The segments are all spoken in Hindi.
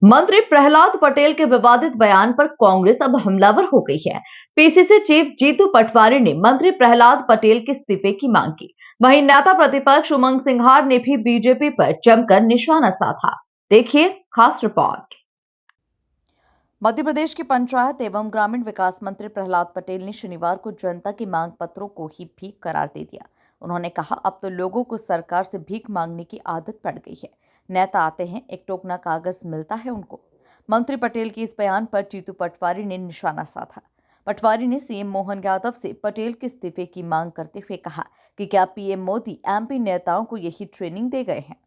मंत्री प्रहलाद पटेल के विवादित बयान पर कांग्रेस अब हमलावर हो गई है। पीसीसी चीफ जीतू पटवारी ने मंत्री प्रहलाद पटेल के इस्तीफे की मांग की। वहीं नेता प्रतिपक्ष उमंग सिंघार ने भी बीजेपी पर जमकर निशाना साधा। देखिए खास रिपोर्ट। मध्य प्रदेश के पंचायत एवं ग्रामीण विकास मंत्री प्रहलाद पटेल ने शनिवार को जनता की मांग पत्रों को ही भीख करार दे दिया। उन्होंने कहा, अब तो लोगों को सरकार से भीख मांगने की आदत पड़ गई है। नेता आते हैं, एक टोकना कागज मिलता है उनको। मंत्री पटेल के इस बयान पर जीतू पटवारी ने निशाना साधा। पटवारी ने सीएम मोहन यादव से पटेल के इस्तीफे की मांग करते हुए कहा कि क्या पीएम मोदी एमपी नेताओं को यही ट्रेनिंग दे गए हैं।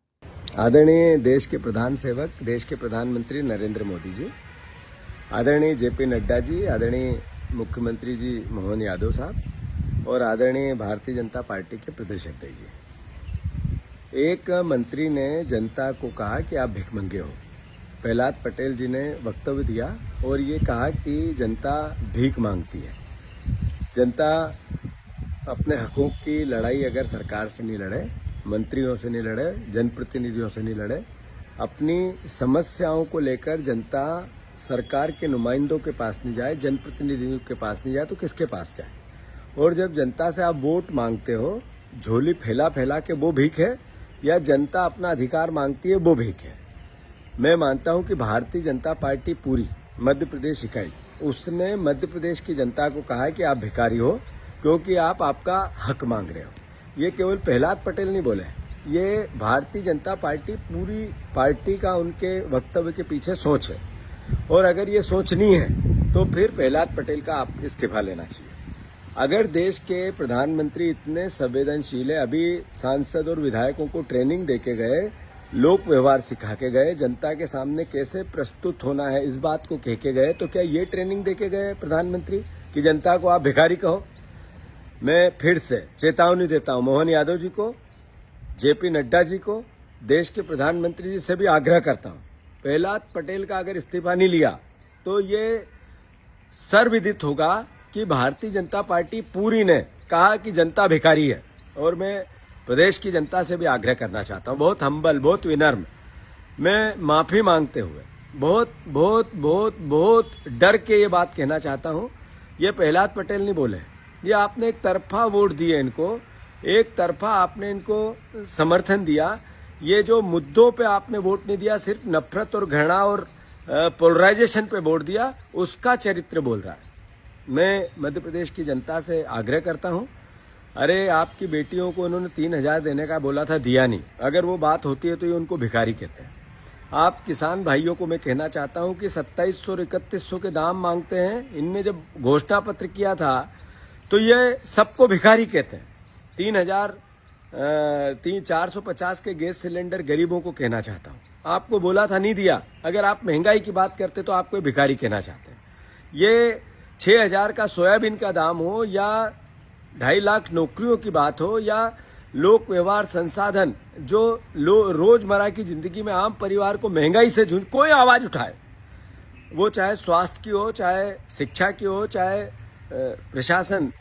आदरणीय देश के प्रधान सेवक, देश के प्रधानमंत्री नरेंद्र मोदी जी, आदरणीय जेपी नड्डा जी, आदरणीय मुख्यमंत्री जी मोहन यादव साहब और आदरणीय भारतीय जनता पार्टी के प्रदेश अध्यक्ष जी, एक मंत्री ने जनता को कहा कि आप भिखमंगे हो। प्रहलाद पटेल जी ने वक्तव्य दिया और ये कहा कि जनता भीख मांगती है। जनता अपने हकों की लड़ाई अगर सरकार से नहीं लड़े, मंत्रियों से नहीं लड़े, जनप्रतिनिधियों से नहीं लड़े, अपनी समस्याओं को लेकर जनता सरकार के नुमाइंदों के पास नहीं जाए, जनप्रतिनिधियों के पास नहीं जाए तो किसके पास जाए। और जब जनता से आप वोट मांगते हो, झोली फैला फैला के वो भीख है या जनता अपना अधिकार मांगती है वो भीख है। मैं मानता हूं कि भारतीय जनता पार्टी पूरी मध्य प्रदेश इकाई, उसने मध्य प्रदेश की जनता को कहा है कि आप भिखारी हो क्योंकि आप आपका हक मांग रहे हो। ये केवल प्रहलाद पटेल नहीं बोले, ये भारतीय जनता पार्टी पूरी पार्टी का उनके वक्तव्य के पीछे सोच है। और अगर ये सोच नहीं है तो फिर प्रहलाद पटेल का आप इस्तीफा लेना चाहिए। अगर देश के प्रधानमंत्री इतने संवेदनशील है, अभी सांसद और विधायकों को ट्रेनिंग देके गए, लोक व्यवहार सिखा के गए, जनता के सामने कैसे प्रस्तुत होना है इस बात को कह के गए, तो क्या ये ट्रेनिंग देके गए प्रधानमंत्री कि जनता को आप भिखारी कहो? मैं फिर से चेतावनी देता हूं मोहन यादव जी को, जेपी नड्डा जी को, देश के प्रधानमंत्री जी से भी आग्रह करता हूं, प्रहलाद पटेल का अगर इस्तीफा नहीं लिया तो ये सर्वविदित होगा कि भारतीय जनता पार्टी पूरी ने कहा कि जनता भिखारी है। और मैं प्रदेश की जनता से भी आग्रह करना चाहता हूं, बहुत हम्बल, बहुत विनम्र, मैं माफी मांगते हुए बहुत बहुत बहुत बहुत डर के ये बात कहना चाहता हूं, ये प्रहलाद पटेल नहीं बोले, ये आपने एक तरफा वोट दिए इनको, एक तरफा आपने इनको समर्थन दिया। ये जो मुद्दों पे आपने वोट नहीं दिया, सिर्फ नफरत और घृणा और पोलराइजेशन पे वोट दिया, उसका चरित्र बोल रहा है। मैं मध्य प्रदेश की जनता से आग्रह करता हूं, अरे आपकी बेटियों को उन्होंने 3,000 देने का बोला था, दिया नहीं। अगर वो बात होती है तो ये उनको भिखारी कहते हैं। आप किसान भाइयों को मैं कहना चाहता हूं कि 2700 और 3100 के दाम मांगते हैं। इनने जब घोषणा पत्र किया था तो ये सबको भिखारी कहते हैं। 450 के गैस सिलेंडर गरीबों को कहना चाहता हूं, आपको बोला था नहीं दिया। अगर आप महंगाई की बात करते तो आपको भिखारी कहना चाहते हैं। ये 6,000 का सोयाबीन का दाम हो या 2.5 लाख नौकरियों की बात हो या लोक व्यवहार संसाधन जो रोजमर्रा की जिंदगी में आम परिवार को महंगाई से जूझ, कोई आवाज उठाए, वो चाहे स्वास्थ्य की हो, चाहे शिक्षा की हो, चाहे प्रशासन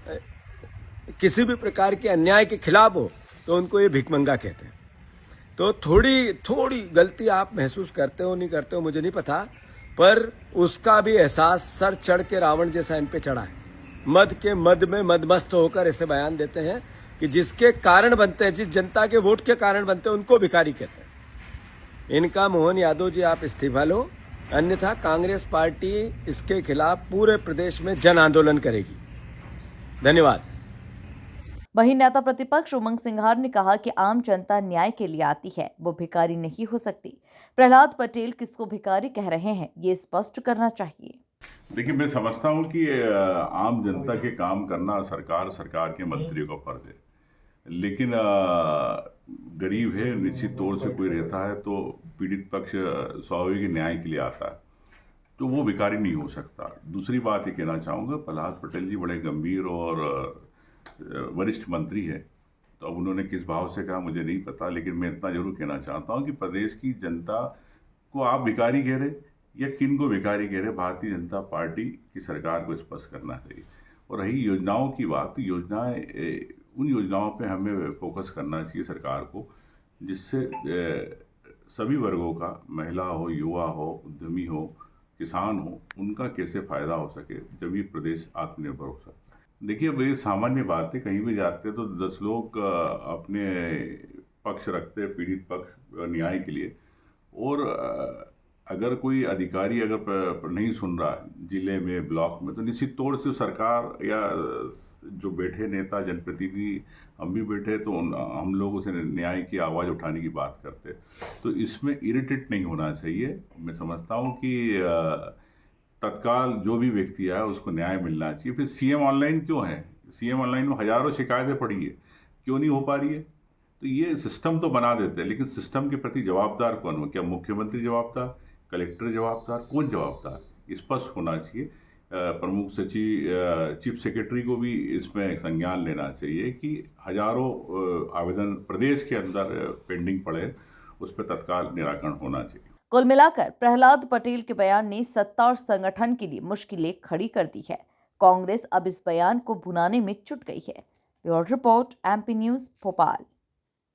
किसी भी प्रकार के अन्याय के खिलाफ हो, तो उनको ये भिखमंगा कहते हैं। तो थोड़ी गलती आप महसूस करते हो नहीं करते हो मुझे नहीं पता, पर उसका भी एहसास सर चढ़ के रावण जैसा इन पे चढ़ा है। मद के मद में मदमस्त होकर ऐसे बयान देते हैं कि जिसके कारण बनते हैं, जिस जनता के वोट के कारण बनते हैं, उनको भिखारी कहते हैं। इनका मोहन यादव जी आप इस्तीफा लो, अन्यथा कांग्रेस पार्टी इसके खिलाफ पूरे प्रदेश में जन आंदोलन करेगी। धन्यवाद। वहीं नेता प्रतिपक्ष उमंग सिंघार ने कहा कि आम जनता न्याय के लिए आती है, वो भिखारी नहीं हो सकती। प्रहलाद पटेल किसको भिखारी कह रहे हैं, ये स्पष्ट करना चाहिए। देखिए, मैं समझता हूँ कि आम जनता के काम करना सरकार के मंत्रियों का फर्ज है, लेकिन गरीब है, निश्चित तौर से कोई रहता है तो पीड़ित पक्ष स्वाभाविक न्याय के लिए आता है, तो वो भिखारी नहीं हो सकता। दूसरी बात ये कहना चाहूँगा, प्रहलाद पटेल जी बड़े गंभीर और वरिष्ठ मंत्री है, तो अब उन्होंने किस भाव से कहा मुझे नहीं पता, लेकिन मैं इतना जरूर कहना चाहता हूँ कि प्रदेश की जनता को आप भिखारी कह रहे या किन को भिखारी कह रहे, भारतीय जनता पार्टी की सरकार को स्पष्ट करना चाहिए। और रही योजनाओं की बात, उन योजनाओं पे हमें फोकस करना चाहिए सरकार को, जिससे सभी वर्गों का, महिला हो, युवा हो, उद्यमी हो, किसान हो, उनका कैसे फायदा हो सके, जब ये प्रदेश आत्मनिर्भर हो सकता है। देखिए, अब ये सामान्य बात है, कहीं भी जाते तो 10 लोग अपने पक्ष रखते हैं, पीड़ित पक्ष न्याय के लिए। और अगर कोई अधिकारी अगर नहीं सुन रहा है जिले में, ब्लॉक में, तो निश्चित तौर से सरकार या जो बैठे नेता, जनप्रतिनिधि, हम भी बैठे तो हम लोग उसे न्याय की आवाज़ उठाने की बात करते हैं। तो इसमें इरिटेट नहीं होना चाहिए। मैं समझता हूँ कि तत्काल जो भी व्यक्ति आया उसको न्याय मिलना चाहिए। फिर सीएम ऑनलाइन क्यों है? सीएम ऑनलाइन में हजारों शिकायतें पड़ी है, क्यों नहीं हो पा रही है? तो ये सिस्टम तो बना देते हैं, लेकिन सिस्टम के प्रति जवाबदार कौन हो? क्या मुख्यमंत्री जवाबदार, कलेक्टर जवाबदार, कौन जवाबदार? स्पष्ट होना चाहिए। प्रमुख सचिव, चीफ सेक्रेटरी को भी इसमें संज्ञान लेना चाहिए कि हजारों आवेदन प्रदेश के अंदर पेंडिंग पड़े, उस पर तत्काल निराकरण होना चाहिए। कुल मिलाकर प्रहलाद पटेल के बयान ने सत्ता और संगठन के लिए मुश्किलें खड़ी कर दी है। कांग्रेस अब इस बयान को भुनाने में जुट गई है। Bureau report, MP news, Bhopal.